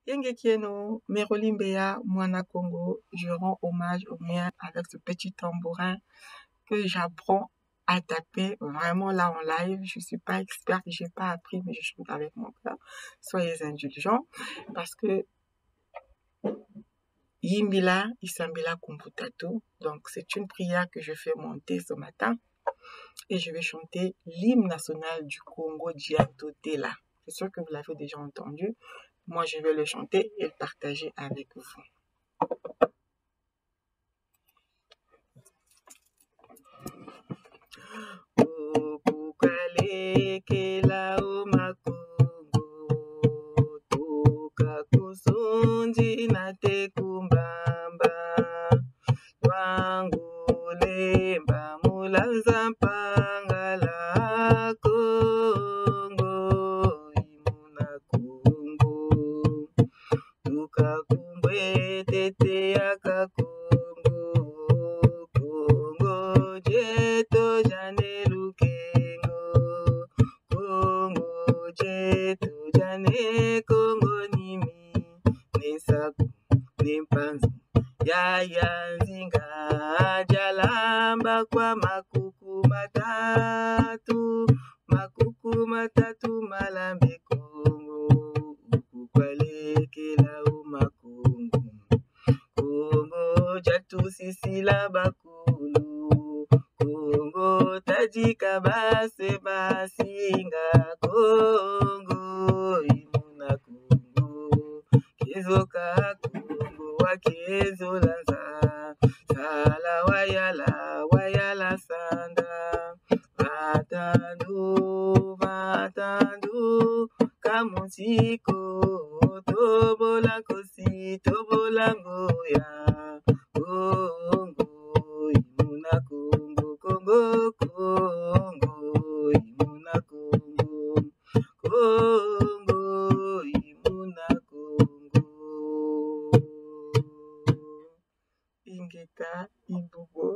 Yengekieno, Merolimbea, Moana Congo, je rends hommage au mien avec ce petit tambourin que j'apprends à taper vraiment là en live. Je suis pas experte, j'ai pas appris, mais je chante avec mon cœur. Soyez indulgents parce que Yimbila, Isambila Kumbutato. Donc, c'est une prière que je fais monter ce matin et je vais chanter l'hymne national du Congo, Diato Tela. C'est sûr que vous l'avez déjà entendu. Moi, je vais le chanter et le partager avec vous. Okukalekela omakongo toka kusundi na tekumbamba wangulemba mulanza mpangala kongo imuna kongo tukakumbwe tete yakakongo kongo jeto jane lukengo kongo jeto jane kongo nimi nesaku nempanzi yaya nzinga jalamba kwa makuku matatu malambe kongo ukukwalekela umakongo kongo jatu sisila bakulu kongo tajika base basinga kongo imuna kongo kezoka kongo wakezolanza sala wayala sanda vatandu kamusiko tobolangoya kongo imuna kongo kongo imuna kongo kongo imuna kongo ingeta ibubo